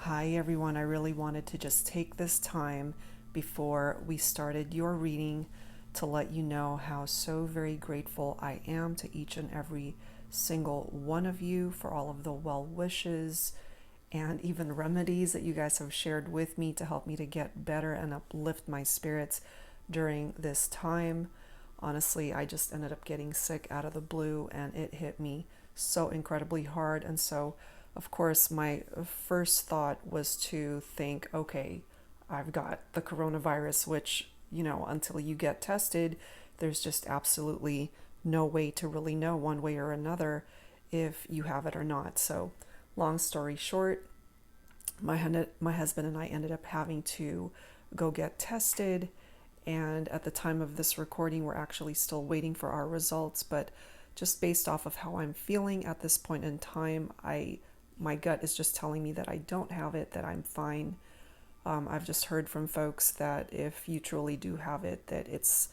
Hi everyone, I really wanted to just take this time before we started your reading to let you know how so very grateful I am to each and every single one of you for all of the well wishes and even remedies that you guys have shared with me to help me to get better and uplift my spirits during this time. Honestly, I just ended up getting sick out of the blue and it hit me so incredibly hard. And so, of course, my first thought was to think, okay, I've got the coronavirus, which, until you get tested, there's just absolutely no way to really know one way or another if you have it or not. So, long story short, my husband and I ended up having to go get tested. And at the time of this recording, we're actually still waiting for our results. But just based off of how I'm feeling at this point in time, my gut is just telling me that I don't have it, that I'm fine. I've just heard from folks that if you truly do have it, that it's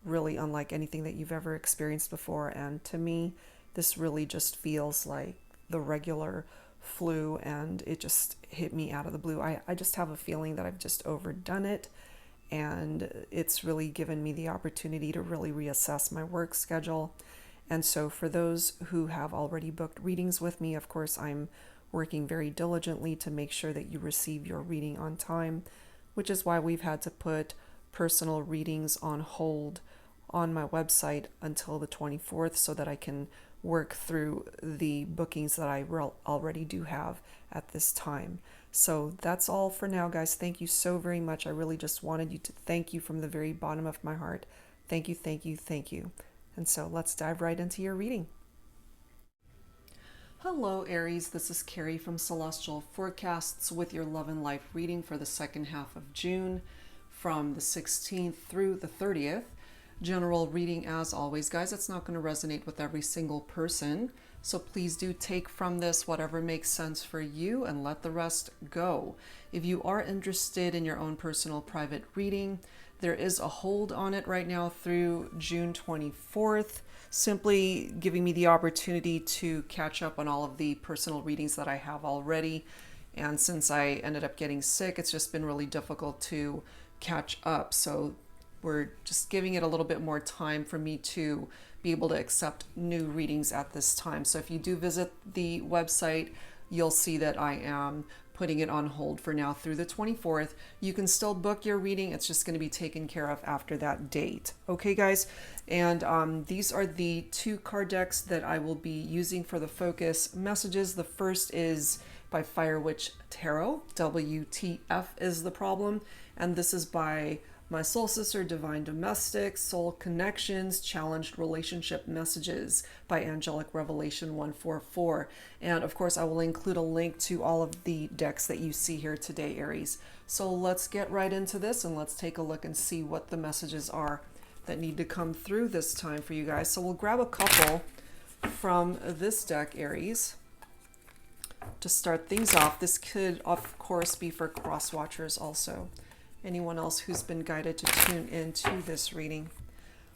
really unlike anything that you've ever experienced before. And to me, this really just feels like the regular flu, and it just hit me out of the blue. I just have a feeling that I've just overdone it, and it's really given me the opportunity to really reassess my work schedule. And so for those who have already booked readings with me, of course, I'm working very diligently to make sure that you receive your reading on time, which is why we've had to put personal readings on hold on my website until the 24th so that I can work through the bookings that I already do have at this time. So that's all for now, guys. Thank you so very much. I really just wanted you to thank you from the very bottom of my heart. Thank you, thank you, thank you. And so let's dive right into your reading. Hello, Aries. This is Carrie from Celestial Forecasts with your love and life reading for the second half of June from the 16th through the 30th. General reading as always, guys. It's not going to resonate with every single person. So please do take from this whatever makes sense for you and let the rest go. If you are interested in your own personal private reading, there is a hold on it right now through June 24th, simply giving me the opportunity to catch up on all of the personal readings that I have already. And since I ended up getting sick, it's just been really difficult to catch up. So we're just giving it a little bit more time for me to be able to accept new readings at this time. So if you do visit the website, you'll see that I am putting it on hold for now through the 24th. You can still book your reading. It's just going to be taken care of after that date. Okay, guys? And these are the two card decks that I will be using for the focus messages. The first is by Fire Witch Tarot. WTF is the problem. And this is by my soul sister, Divine Domestic, Soul Connections, Challenged Relationship Messages by Angelic Revelation 144. And of course, I will include a link to all of the decks that you see here today, Aries. So let's get right into this and let's take a look and see what the messages are that need to come through this time for you guys. So we'll grab a couple from this deck, Aries, to start things off. This could, of course, be for cross watchers also. Anyone else who's been guided to tune into this reading.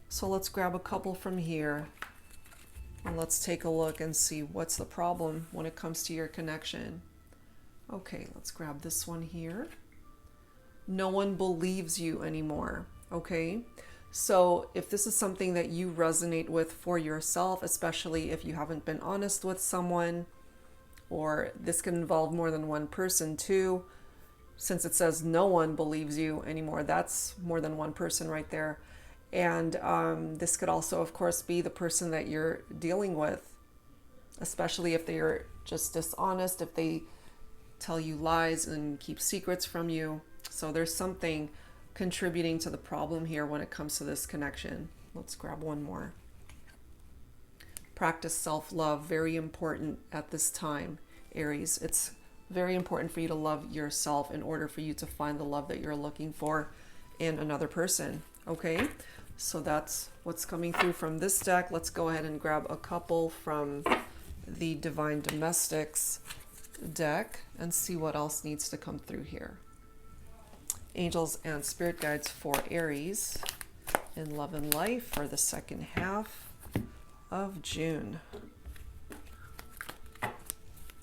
So let's grab a couple from here and let's take a look and see what's the problem when it comes to your connection. Okay, let's grab this one here. No one believes you anymore. Okay, so if this is something that you resonate with for yourself, especially if you haven't been honest with someone, or this can involve more than one person too. Since it says no one believes you anymore, that's more than one person right there. And this could also, of course, be the person that you're dealing with, especially if they are just dishonest, if they tell you lies and keep secrets from you. So there's something contributing to the problem here when it comes to this connection. Let's grab one more. Practice self-love, very important at this time, Aries. It's very important for you to love yourself in order for you to find the love that you're looking for in another person. Okay, so that's what's coming through from this deck. Let's go ahead and grab a couple from the Divine Domestics deck and see what else needs to come through here. Angels and Spirit Guides for Aries in love and life for the second half of June.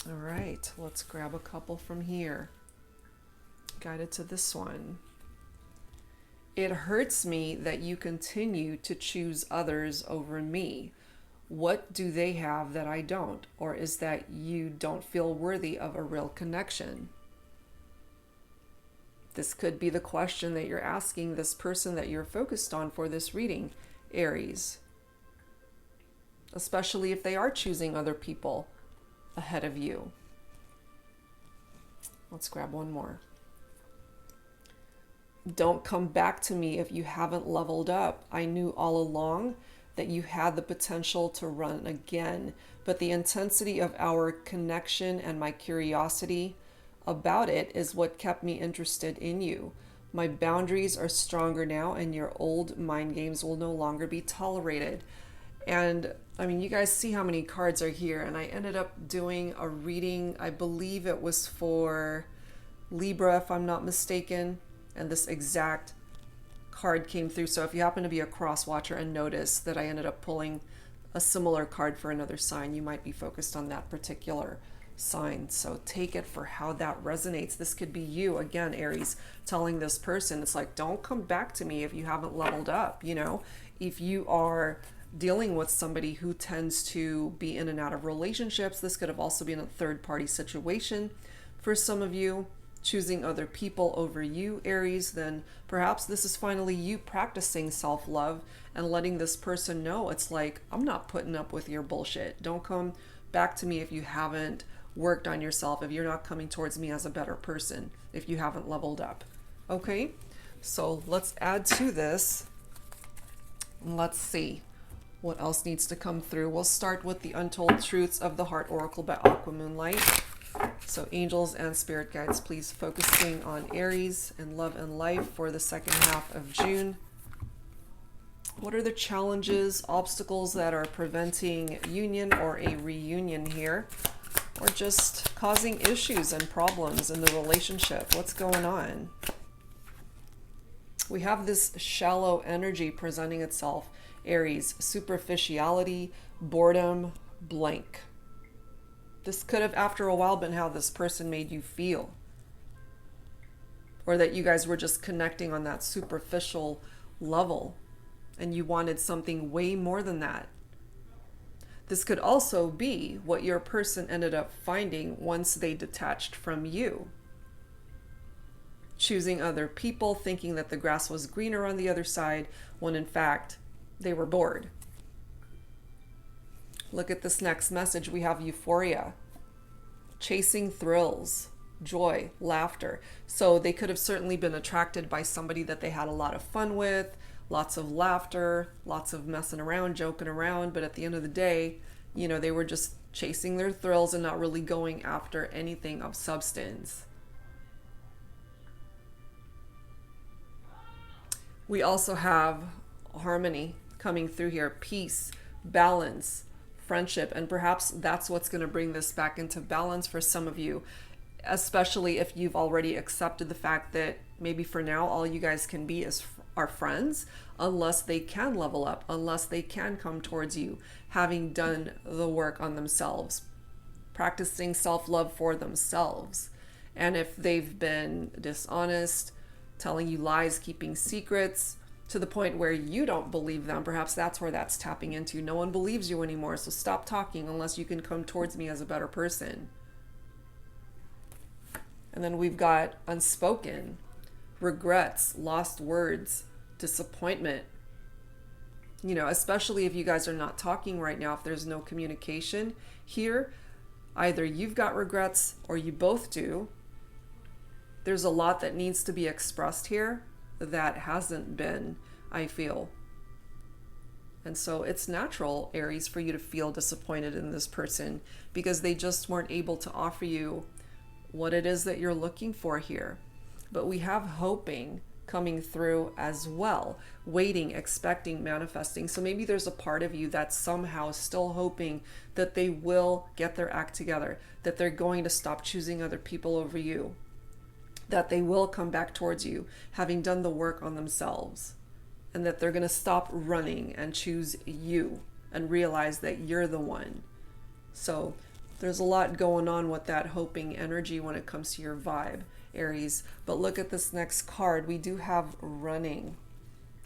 All right, let's grab a couple from here. Guided to this one. It hurts me that you continue to choose others over me. What do they have that I don't? Or is that you don't feel worthy of a real connection? This could be the question that you're asking this person that you're focused on for this reading, Aries. Especially if they are choosing other people ahead of you. Let's grab one more. Don't come back to me if you haven't leveled up. I knew all along that you had the potential to run again, but the intensity of our connection and my curiosity about it is what kept me interested in you. My boundaries are stronger now, and your old mind games will no longer be tolerated. And I mean, you guys see how many cards are here, and I ended up doing a reading, I believe it was for Libra, if I'm not mistaken, and this exact card came through. So if you happen to be a cross watcher and notice that I ended up pulling a similar card for another sign, you might be focused on that particular sign. So take it for how that resonates. This could be you, again, Aries, telling this person, it's like, don't come back to me if you haven't leveled up. You know, if you are dealing with somebody who tends to be in and out of relationships, this could have also been a third-party situation for some of you, choosing other people over you, Aries, then perhaps this is finally you practicing self-love and letting this person know, it's like, I'm not putting up with your bullshit. Don't come back to me if you haven't worked on yourself, if you're not coming towards me as a better person, if you haven't leveled up. Okay, so let's add to this. Let's see what else needs to come through. We'll start with the Untold Truths of the Heart Oracle by Aquamoonlight. So angels and spirit guides, please focusing on Aries and love and life for the second half of June. What are the challenges, obstacles that are preventing union or a reunion here? Or just causing issues and problems in the relationship? What's going on? We have this shallow energy presenting itself, Aries, superficiality, boredom, blank. This could have, after a while, been how this person made you feel. Or that you guys were just connecting on that superficial level and you wanted something way more than that. This could also be what your person ended up finding once they detached from you. Choosing other people, thinking that the grass was greener on the other side, when in fact, they were bored. Look at this next message. We have euphoria, chasing thrills, joy, laughter. So they could have certainly been attracted by somebody that they had a lot of fun with, lots of laughter, lots of messing around, joking around. But at the end of the day, you know, they were just chasing their thrills and not really going after anything of substance. We also have harmony coming through here, peace, balance, friendship, and perhaps that's what's going to bring this back into balance for some of you, especially if you've already accepted the fact that maybe for now all you guys can be are friends, unless they can level up, unless they can come towards you, having done the work on themselves, practicing self-love for themselves. And if they've been dishonest, telling you lies, keeping secrets, to the point where you don't believe them, perhaps that's where that's tapping into. No one believes you anymore, so stop talking unless you can come towards me as a better person. And then we've got unspoken, regrets, lost words, disappointment. You know, especially if you guys are not talking right now, if there's no communication here, either you've got regrets or you both do. There's a lot that needs to be expressed here that hasn't been, I feel. And so it's natural, Aries, for you to feel disappointed in this person because they just weren't able to offer you what it is that you're looking for here. But we have hoping coming through as well, waiting, expecting, manifesting. So maybe there's a part of you that's somehow still hoping that they will get their act together, that they're going to stop choosing other people over you, that they will come back towards you, having done the work on themselves, and that they're going to stop running and choose you and realize that you're the one. So There's a lot going on with that hoping energy when it comes to your vibe, Aries. But look at this next card. We do have running.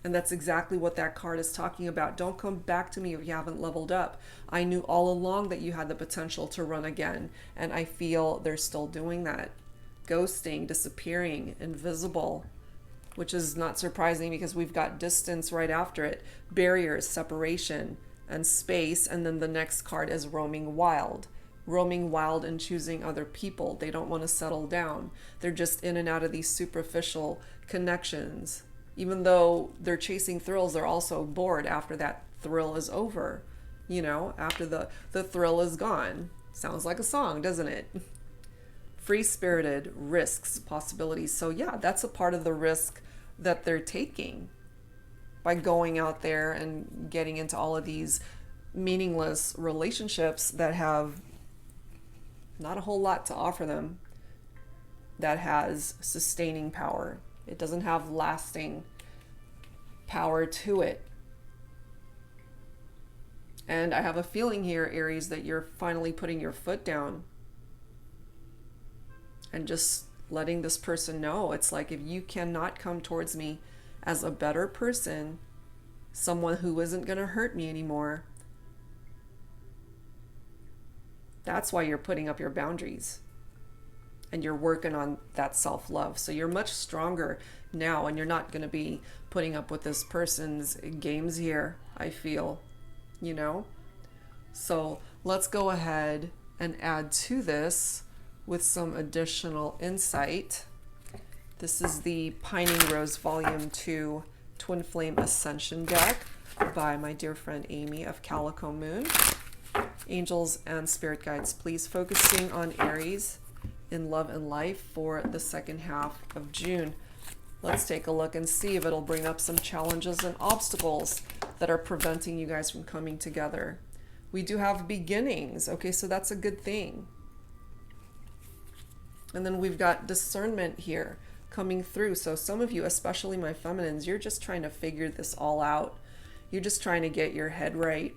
And that's exactly what that card is talking about. Don't come back to me if you haven't leveled up. I knew all along that you had the potential to run again. And I feel they're still doing that. Ghosting, disappearing, invisible. Which is not surprising because we've got distance right after it. Barriers, separation, and space. And then the next card is roaming wild. Roaming wild and choosing other people. They don't want to settle down. They're just in and out of these superficial connections. Even though they're chasing thrills, they're also bored after that thrill is over. You know, after the thrill is gone. Sounds like a song, doesn't it? Free-spirited, risks, possibilities. So yeah, that's a part of the risk that they're taking by going out there and getting into all of these meaningless relationships that have not a whole lot to offer them, that has sustaining power. It doesn't have lasting power to it. And I have a feeling here, Aries, that you're finally putting your foot down and just letting this person know. It's like, if you cannot come towards me as a better person, someone who isn't going to hurt me anymore, that's why you're putting up your boundaries and you're working on that self-love. So you're much stronger now, and you're not going to be putting up with this person's games here, I feel, you know? So let's go ahead and add to this with some additional insight. This is the Pining Rose Volume 2 Twin Flame Ascension deck by my dear friend Amy of Calico Moon. Angels and spirit guides, please, focusing on Aries in love and life for the second half of June. Let's take a look and see if it'll bring up some challenges and obstacles that are preventing you guys from coming together. We do have beginnings. Okay, so that's a good thing. And then we've got discernment here coming through. So some of you, especially my feminines, you're just trying to figure this all out. You're just trying to get your head right,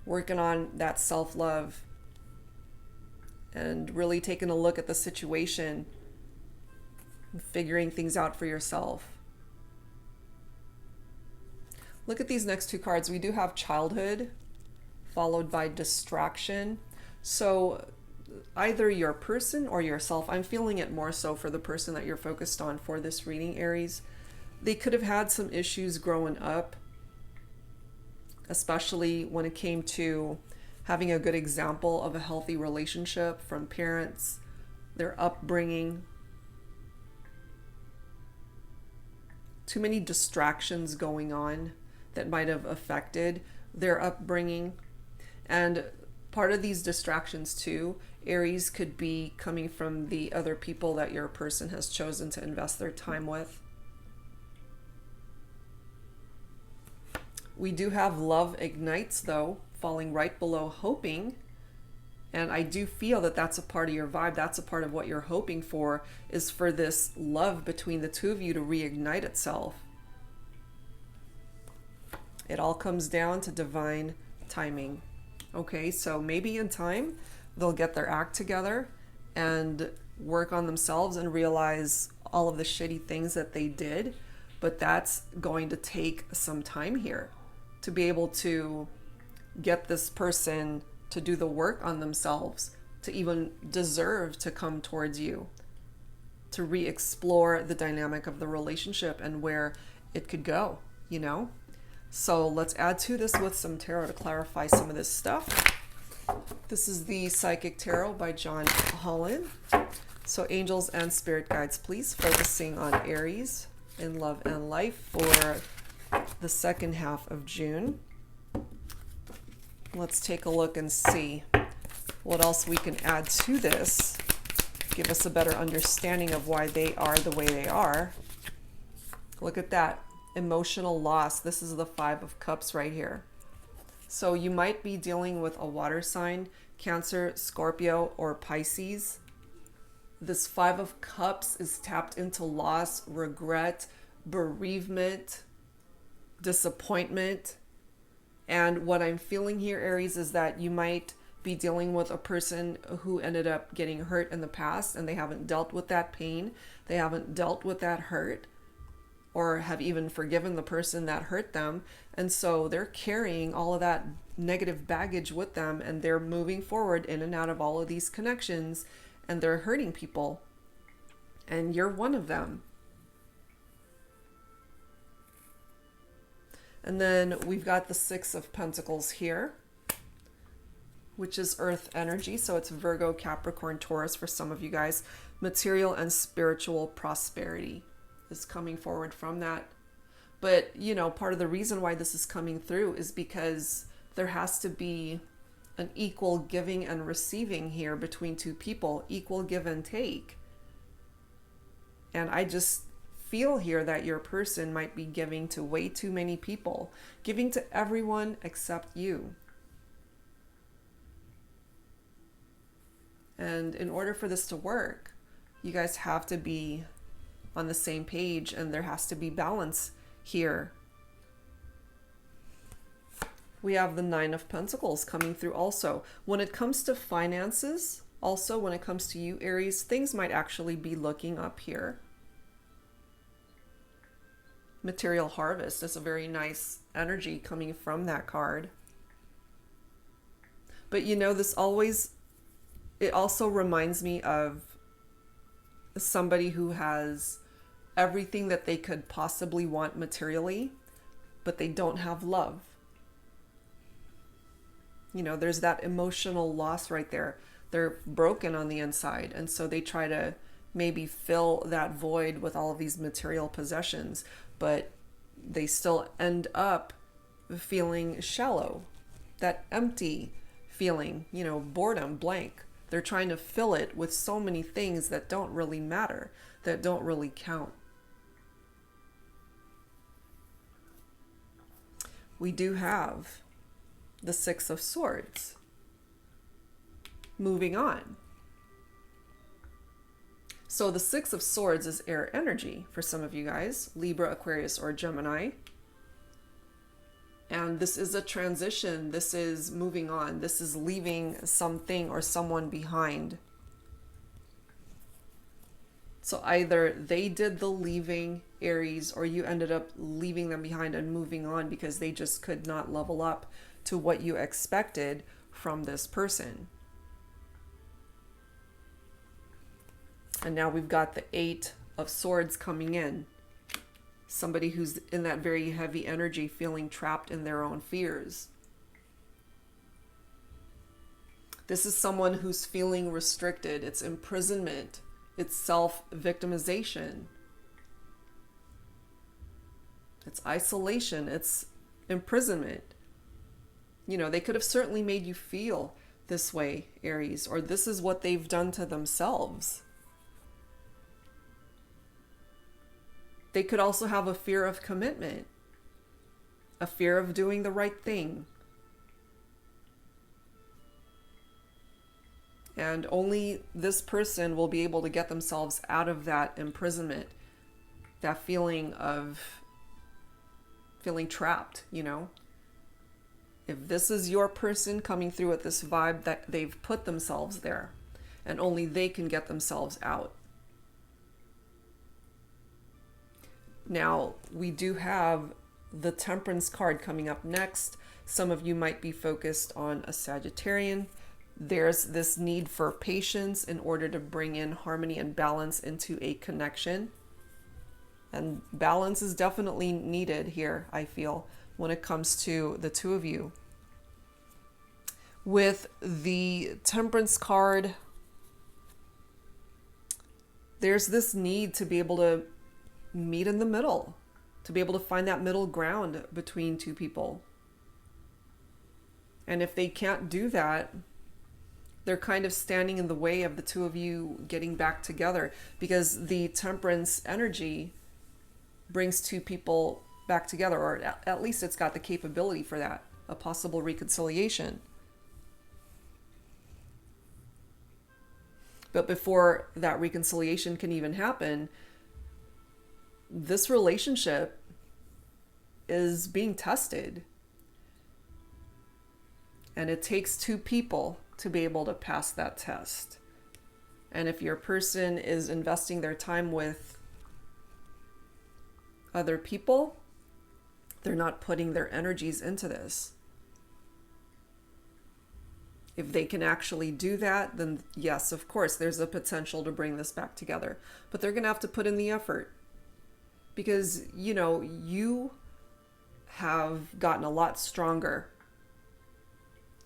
working on that self-love and really taking a look at the situation and figuring things out for yourself. Look at these next two cards. We do have childhood followed by distraction. So either your person or yourself, I'm feeling it more so for the person that you're focused on for this reading, Aries. They could have had some issues growing up, especially when it came to having a good example of a healthy relationship from parents, their upbringing. Too many distractions going on that might have affected their upbringing. And part of these distractions too, Aries, could be coming from the other people that your person has chosen to invest their time with. We do have love ignites, though, falling right below hoping. And I do feel that that's a part of your vibe. That's a part of what you're hoping for, is for this love between the two of you to reignite itself. It all comes down to divine timing. Okay, so maybe in time they'll get their act together and work on themselves and realize all of the shitty things that they did. But that's going to take some time here to be able to get this person to do the work on themselves, to even deserve to come towards you, to re-explore the dynamic of the relationship and where it could go, you know? So let's add to this with some tarot to clarify some of this stuff. This is the Psychic Tarot by John Holland. So angels and spirit guides, please, focusing on Aries in love and life for the second half of June. Let's take a look and see what else we can add to this. Give us a better understanding of why they are the way they are. Look at that. Emotional loss. This is the Five of Cups right here. So you might be dealing with a water sign, Cancer, Scorpio, or Pisces. This Five of Cups is tapped into loss, regret, bereavement, disappointment. And what I'm feeling here, Aries, is that you might be dealing with a person who ended up getting hurt in the past and they haven't dealt with that pain, they haven't dealt with that hurt, or have even forgiven the person that hurt them. And so they're carrying all of that negative baggage with them, and they're moving forward in and out of all of these connections, and they're hurting people. And you're one of them. And then we've got the Six of Pentacles here, which is earth energy. So it's Virgo, Capricorn, Taurus for some of you guys. Material and spiritual prosperity is coming forward from that. But, you know, part of the reason why this is coming through is because there has to be an equal giving and receiving here between two people, equal give and take. And I just feel here that your person might be giving to way too many people, giving to everyone except you. And in order for this to work, you guys have to be on the same page, and there has to be balance here. We have the Nine of Pentacles coming through also. When it comes to finances, also when it comes to you, Aries, things might actually be looking up here. Material harvest is a very nice energy coming from that card. But you know, it also reminds me of somebody who has everything that they could possibly want materially, but they don't have love. You know, there's that emotional loss right there. They're broken on the inside, and so they try to maybe fill that void with all of these material possessions, but they still end up feeling shallow, that empty feeling, you know, boredom, blank. They're trying to fill it with so many things that don't really matter, that don't really count. We do have the Six of Swords. Moving on. So the Six of Swords is air energy for some of you guys, Libra, Aquarius, or Gemini. And this is a transition. This is moving on. This is leaving something or someone behind. So either they did the leaving, Aries, or you ended up leaving them behind and moving on because they just could not level up to what you expected from this person. And now we've got the Eight of Swords coming in. Somebody who's in that very heavy energy, feeling trapped in their own fears. This is someone who's feeling restricted. It's imprisonment. It's self-victimization. It's isolation. It's imprisonment. You know, they could have certainly made you feel this way, Aries, or this is what they've done to themselves. They could also have a fear of commitment, a fear of doing the right thing. And only this person will be able to get themselves out of that imprisonment, that feeling of feeling trapped, you know. If this is your person coming through with this vibe, that they've put themselves there, and only they can get themselves out. Now, we do have the Temperance card coming up next. Some of you might be focused on a Sagittarian. There's this need for patience in order to bring in harmony and balance into a connection. And balance is definitely needed here, I feel, when it comes to the two of you. With the Temperance card, there's this need to be able to meet in the middle, to be able to find that middle ground between two people. And if they can't do that, they're kind of standing in the way of the two of you getting back together, because the Temperance energy brings two people back together, or at least it's got the capability for that, a possible reconciliation. But before that reconciliation can even happen, this relationship is being tested. And it takes two people to be able to pass that test. And if your person is investing their time with other people, they're not putting their energies into this. If they can actually do that, then yes, of course, there's a potential to bring this back together. But they're going to have to put in the effort. Because, you know, you have gotten a lot stronger.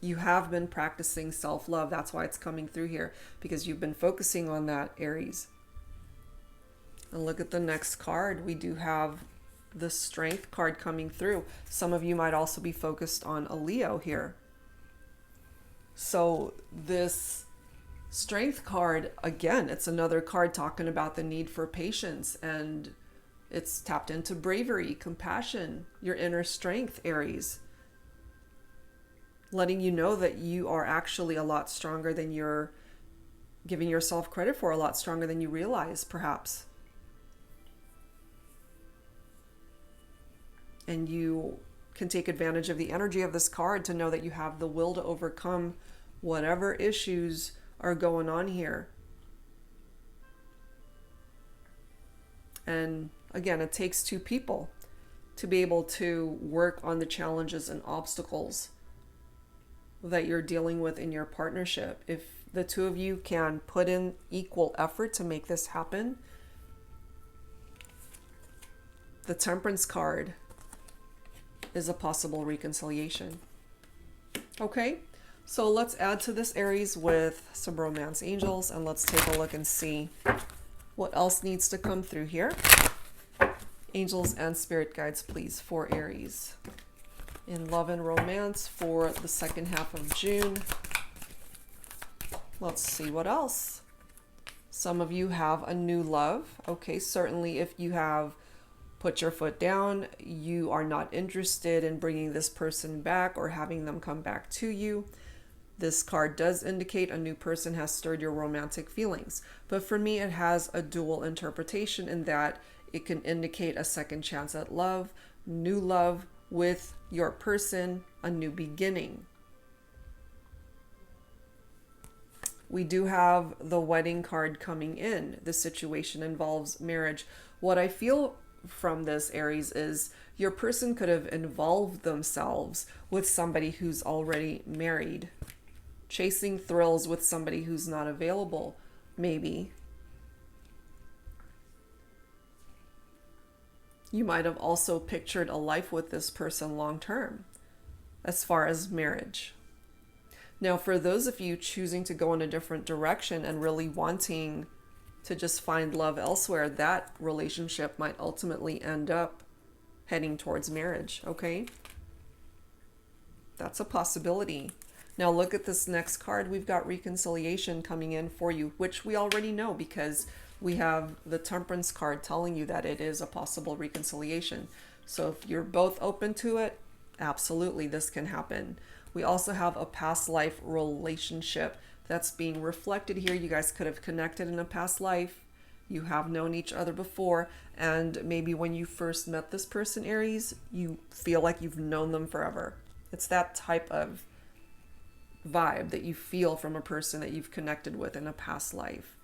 You have been practicing self-love. That's why it's coming through here. Because you've been focusing on that, Aries. And look at the next card. We do have the Strength card coming through. Some of you might also be focused on a Leo here. So this Strength card, again, it's another card talking about the need for patience, and it's tapped into bravery, compassion, your inner strength, Aries. Letting you know that you are actually a lot stronger than you're giving yourself credit for, a lot stronger than you realize, perhaps. And you can take advantage of the energy of this card to know that you have the will to overcome whatever issues are going on here. And again, it takes two people to be able to work on the challenges and obstacles that you're dealing with in your partnership. If the two of you can put in equal effort to make this happen, the Temperance card is a possible reconciliation. Okay, so let's add to this, Aries, with some romance angels, and let's take a look and see what else needs to come through here. Angels and spirit guides, please, for Aries in love and romance for the second half of June. Let's see what else. Some of you have a new love. Okay, certainly if you have put your foot down, you are not interested in bringing this person back or having them come back to you, this card does indicate a new person has stirred your romantic feelings. But for me, it has a dual interpretation in that it can indicate a second chance at love, new love with your person, a new beginning. We do have the wedding card coming in. The situation involves marriage. What I feel from this, Aries, is your person could have involved themselves with somebody who's already married, chasing thrills with somebody who's not available, maybe. You might have also pictured a life with this person long term, as far as marriage. Now, for those of you choosing to go in a different direction and really wanting to just find love elsewhere, that relationship might ultimately end up heading towards marriage, okay? That's a possibility. Now look at this next card. We've got reconciliation coming in for you, which we already know because we have the Temperance card telling you that it is a possible reconciliation. So if you're both open to it, absolutely, this can happen. We also have a past life relationship that's being reflected here. You guys could have connected in a past life. You have known each other before. And maybe when you first met this person, Aries, you feel like you've known them forever. It's that type of vibe that you feel from a person that you've connected with in a past life.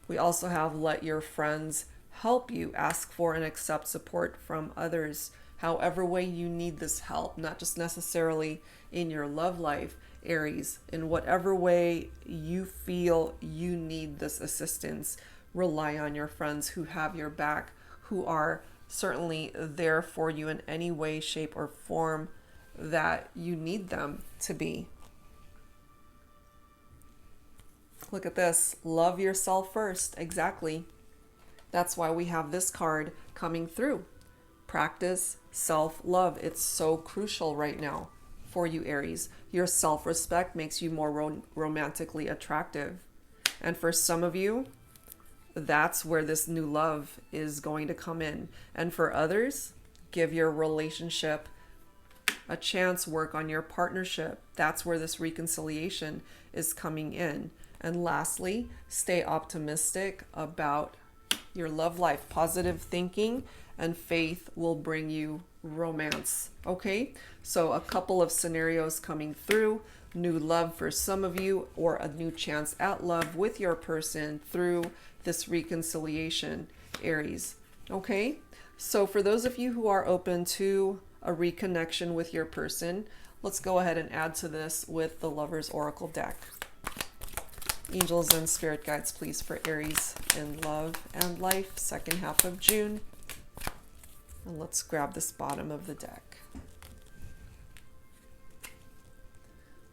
We also have let your friends help you, ask for and accept support from others, however way you need this help, not just necessarily in your love life, Aries, in whatever way you feel you need this assistance, rely on your friends who have your back, who are certainly there for you in any way, shape, or form that you need them to be. Look at this. Love yourself first. Exactly. That's why we have this card coming through. Practice self-love. It's so crucial right now for you, Aries. Your self-respect makes you more romantically attractive. And for some of you, that's where this new love is going to come in. And for others, give your relationship a chance, work on your partnership. That's where this reconciliation is coming in. And lastly, stay optimistic about your love life. Positive thinking and faith will bring you romance. Okay, so a couple of scenarios coming through. new love for some of you, or a new chance at love with your person through this reconciliation, Aries. Okay, so for those of you who are open to a reconnection with your person, let's go ahead and add to this with the Lover's Oracle deck. Angels and spirit guides, please, for Aries in love and life, second half of June. And let's grab this bottom of the deck.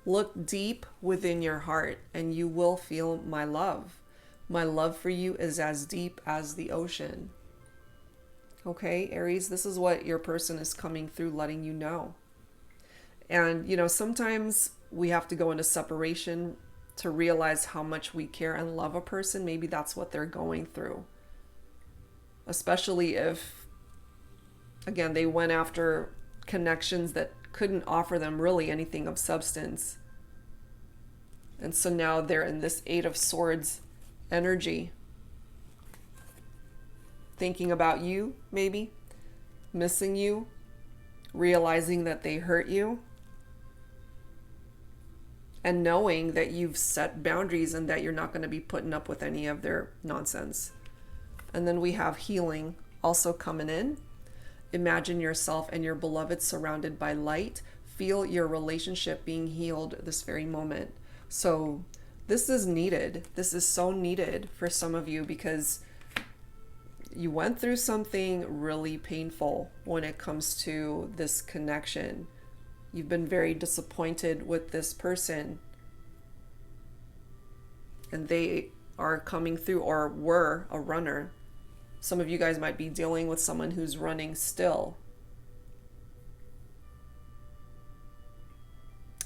Look deep within your heart and you will feel my love. My love for you is as deep as the ocean. Okay, Aries, this is what your person is coming through, letting you know. And, you know, sometimes we have to go into separation to realize how much we care and love a person. Maybe that's what they're going through. Especially if, again, they went after connections that couldn't offer them really anything of substance. And so now they're in this Eight of Swords energy. Thinking about you, maybe. Missing you. Realizing that they hurt you. And knowing that you've set boundaries and that you're not going to be putting up with any of their nonsense. And then we have healing also coming in. Imagine yourself and your beloved surrounded by light. Feel your relationship being healed this very moment. So this is needed. This is so needed for some of you because you went through something really painful when it comes to this connection. You've been very disappointed with this person. And they are coming through, or were a runner. Some of you guys might be dealing with someone who's running still.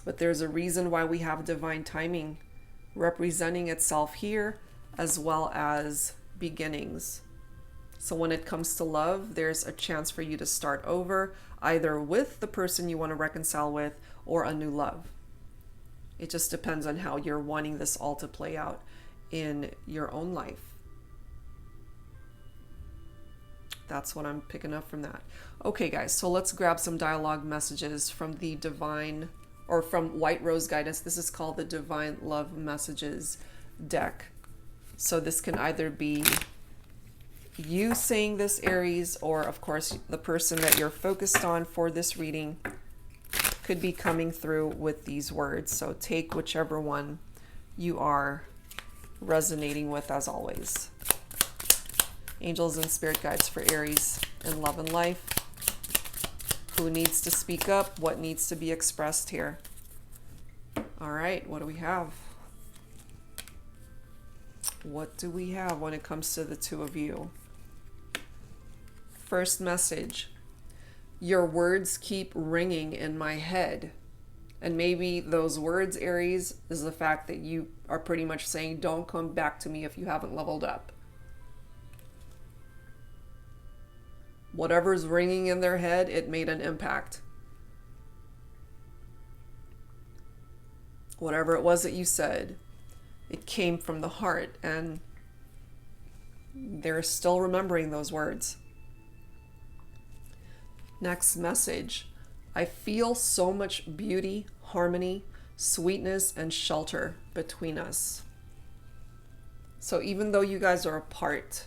But there's a reason why we have divine timing representing itself here, as well as beginnings. So when it comes to love, there's a chance for you to start over, either with the person you want to reconcile with or a new love. It just depends on how you're wanting this all to play out in your own life. That's what I'm picking up from that. Okay, guys, so let's grab some dialogue messages from the divine, or from White Rose Guidance. This is called the Divine Love Messages deck. So this can either be you saying this, Aries, or of course the person that you're focused on for this reading could be coming through with these words. So take whichever one you are resonating with, as always. Angels and spirit guides for Aries in love and life. Who needs to speak up? What needs to be expressed here? All right, what do we have? What do we have when it comes to the two of you? First message. Your words keep ringing in my head. And maybe those words, Aries, is the fact that you are pretty much saying, don't come back to me if you haven't leveled up. Whatever's ringing in their head, it made an impact. Whatever it was that you said, it came from the heart, and they're still remembering those words. Next message. I feel so much beauty, harmony, sweetness, and shelter between us. So even though you guys are apart,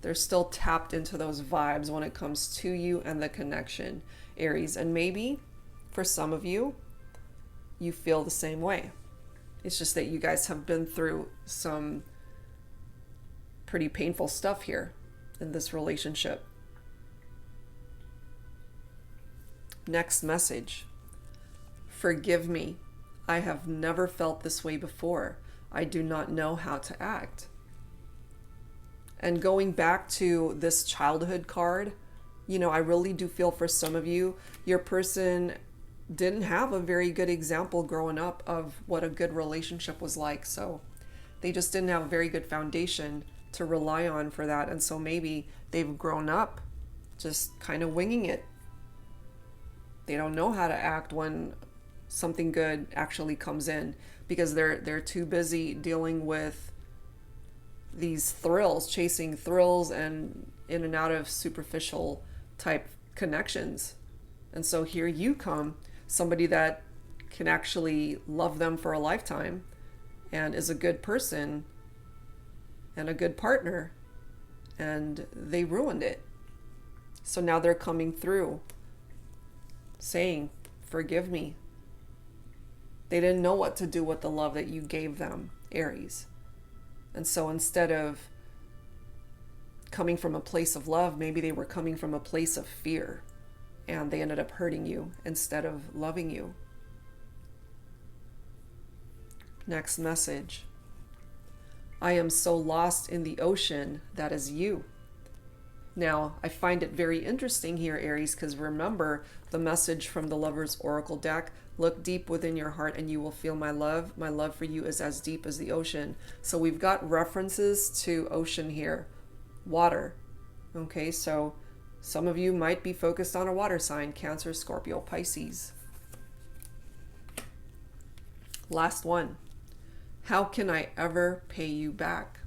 they're still tapped into those vibes when it comes to you and the connection, Aries. And maybe for some of you, you feel the same way. It's just that you guys have been through some pretty painful stuff here in this relationship. Next message. Forgive me. I have never felt this way before. I do not know how to act. And going back to this childhood card, you know, I really do feel for some of you, your person didn't have a very good example growing up of what a good relationship was like. So they just didn't have a very good foundation to rely on for that. And so maybe they've grown up just kind of winging it. They don't know how to act when something good actually comes in because they're too busy dealing with these thrills, chasing thrills and in and out of superficial type connections. And so here you come, somebody that can actually love them for a lifetime and is a good person and a good partner, and they ruined it. So now they're coming through saying, forgive me. They didn't know what to do with the love that you gave them, Aries. And so instead of coming from a place of love, maybe they were coming from a place of fear, and they ended up hurting you instead of loving you. Next message. I am so lost in the ocean that is you. Now, I find it very interesting here, Aries, because remember the message from the Lover's Oracle deck. Look deep within your heart and you will feel my love. My love for you is as deep as the ocean. So we've got references to ocean here. Water. Okay, so some of you might be focused on a water sign. Cancer, Scorpio, Pisces. Last one. How can I ever pay you back?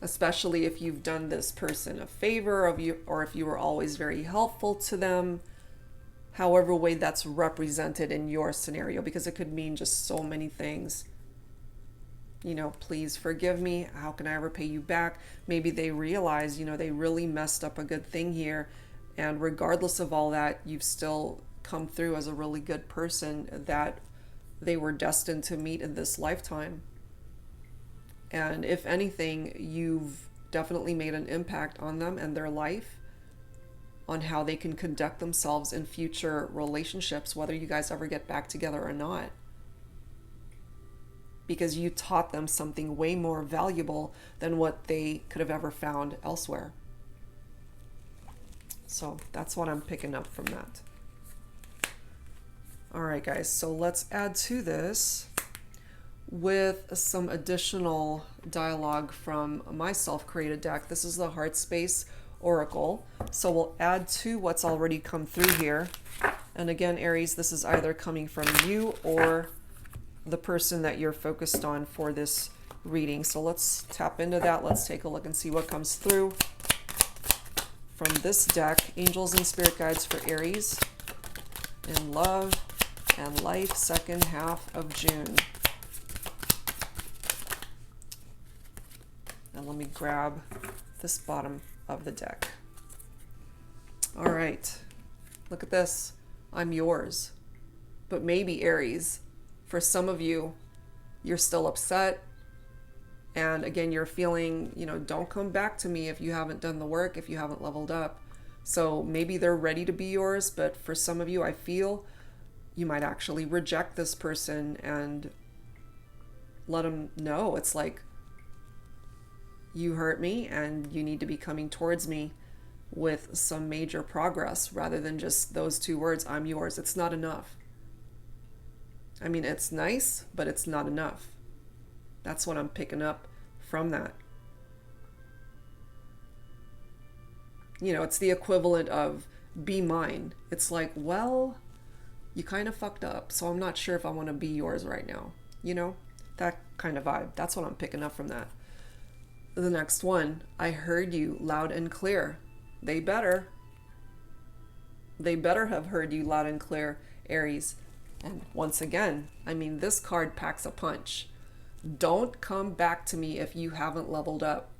Especially if you've done this person a favor or if you were always very helpful to them, however way that's represented in your scenario, because it could mean just so many things. You know, please forgive me. How can I ever pay you back? Maybe they realize, you know, they really messed up a good thing here. And regardless of all that, you've still come through as a really good person that they were destined to meet in this lifetime. And if anything, you've definitely made an impact on them and their life, on how they can conduct themselves in future relationships, whether you guys ever get back together or not. Because you taught them something way more valuable than what they could have ever found elsewhere. So that's what I'm picking up from that. All right, guys, so let's add to this with some additional dialogue from my self-created deck. This is the HeartSpace Oracle. So we'll add to what's already come through here. And again, Aries, this is either coming from you or the person that you're focused on for this reading. So let's tap into that. Let's take a look and see what comes through from this deck. Angels and Spirit Guides for Aries in love and life, second half of June. And let me grab this bottom of the deck. All right, look at this. I'm yours. But maybe, Aries, for some of you, you're still upset. And again, you're feeling, you know, don't come back to me if you haven't done the work, if you haven't leveled up. So maybe they're ready to be yours, but for some of you, I feel you might actually reject this person and let them know. It's like, you hurt me and you need to be coming towards me with some major progress rather than just those two words, I'm yours. It's not enough. I mean, it's nice, but it's not enough. That's what I'm picking up from that. You know, it's the equivalent of be mine. It's like, well, you kind of fucked up, so I'm not sure if I want to be yours right now. You know, that kind of vibe. That's what I'm picking up from that. The next one, I heard you loud and clear. They better have heard you loud and clear, Aries. And once again, I mean, this card packs a punch. Don't come back to me if you haven't leveled up.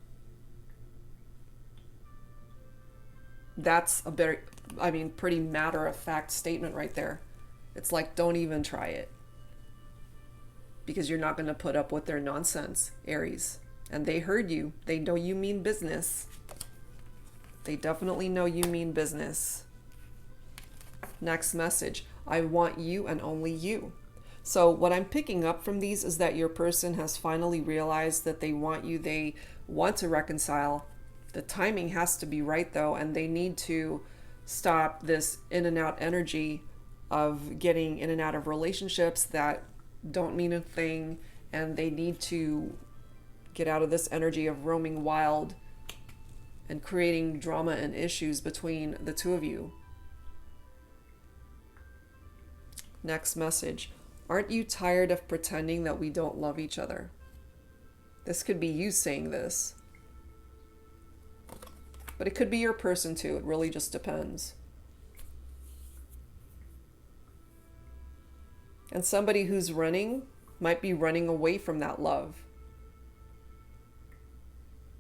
That's a very, pretty matter-of-fact statement right there. It's like, don't even try it. Because you're not going to put up with their nonsense, Aries. And they heard you. They know you mean business. They definitely know you mean business. Next message. I want you and only you. So what I'm picking up from these is that your person has finally realized that they want you. They want to reconcile. The timing has to be right, though, and they need to stop this in and out energy of getting in and out of relationships that don't mean a thing, and they need to get out of this energy of roaming wild and creating drama and issues between the two of you. Next message. Aren't you tired of pretending that we don't love each other? This could be you saying this. But it could be your person too. It really just depends. And somebody who's running might be running away from that love.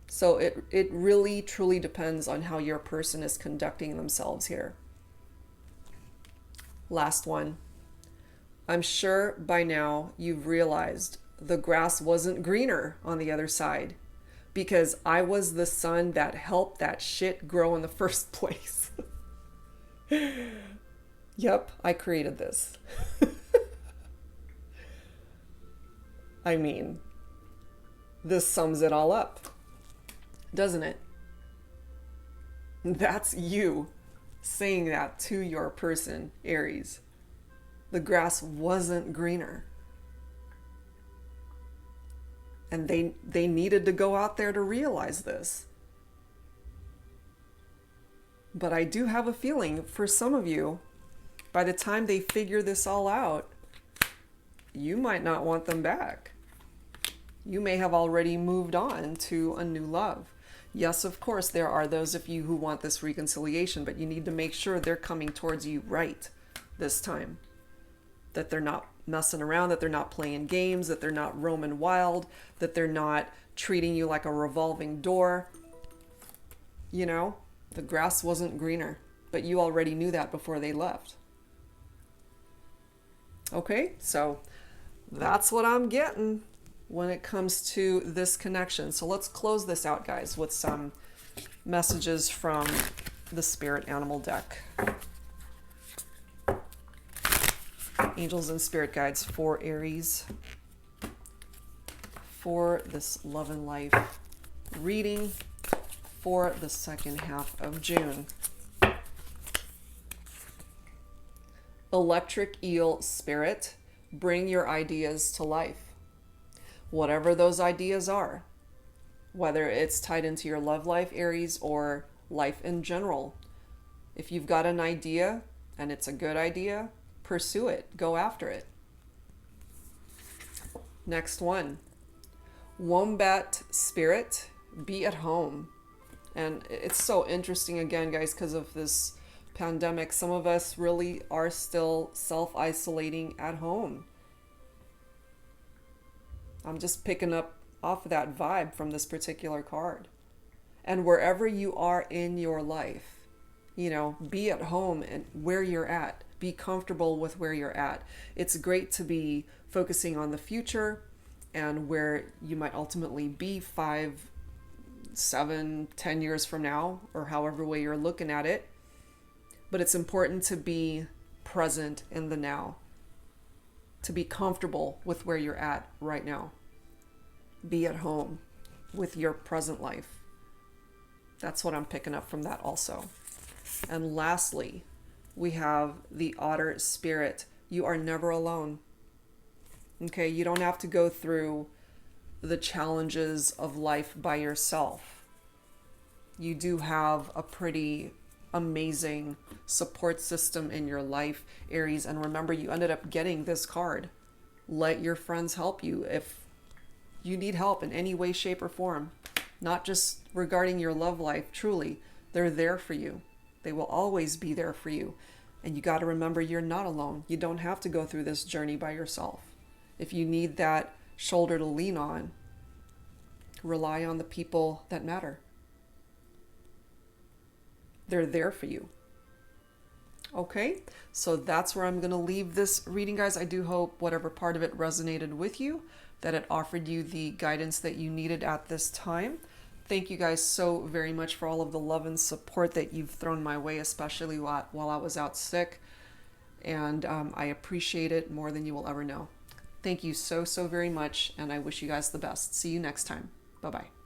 So it really truly depends on how your person is conducting themselves here. Last one. I'm sure by now you've realized the grass wasn't greener on the other side, because I was the sun that helped that shit grow in the first place. Yep, I created this. I mean, this sums it all up, doesn't it? That's you saying that to your person, Aries. The grass wasn't greener. And they needed to go out there to realize this. But I do have a feeling for some of you, by the time they figure this all out, you might not want them back. You may have already moved on to a new love. Yes, of course, there are those of you who want this reconciliation, but you need to make sure they're coming towards you right this time. That they're not messing around, that they're not playing games, that they're not roaming wild, that they're not treating you like a revolving door. You know, the grass wasn't greener, but you already knew that before they left. Okay, so that's what I'm getting when it comes to this connection. So let's close this out, guys, with some messages from the Spirit Animal deck. Angels and Spirit Guides for Aries for this love and life reading for the second half of June. Electric Eel Spirit, bring your ideas to life. Whatever those ideas are, whether it's tied into your love life, Aries, or life in general. If you've got an idea and it's a good idea, pursue it. Go after it. Next one. Wombat Spirit, be at home. And it's so interesting again, guys, because of this pandemic. Some of us really are still self-isolating at home. I'm just picking up off of that vibe from this particular card. And wherever you are in your life, you know, be at home and where you're at. Be comfortable with where you're at. It's great to be focusing on the future and where you might ultimately be 5, 7, 10 years from now, or however way you're looking at it. But it's important to be present in the now, to be comfortable with where you're at right now. Be at home with your present life. That's what I'm picking up from that also. And lastly, we have the Otter Spirit. You are never alone. Okay, you don't have to go through the challenges of life by yourself. You do have a pretty amazing support system in your life, Aries. And remember, you ended up getting this card. Let your friends help you if you need help in any way, shape, or form. Not just regarding your love life, truly. They're there for you. They will always be there for you. And you got to remember, you're not alone. You don't have to go through this journey by yourself. If you need that shoulder to lean on, rely on the people that matter. They're there for you. Okay, so that's where I'm going to leave this reading, guys. I do hope whatever part of it resonated with you, that it offered you the guidance that you needed at this time. Thank you guys so very much for all of the love and support that you've thrown my way, especially while I was out sick. And I appreciate it more than you will ever know. Thank you so, so very much. And I wish you guys the best. See you next time. Bye-bye.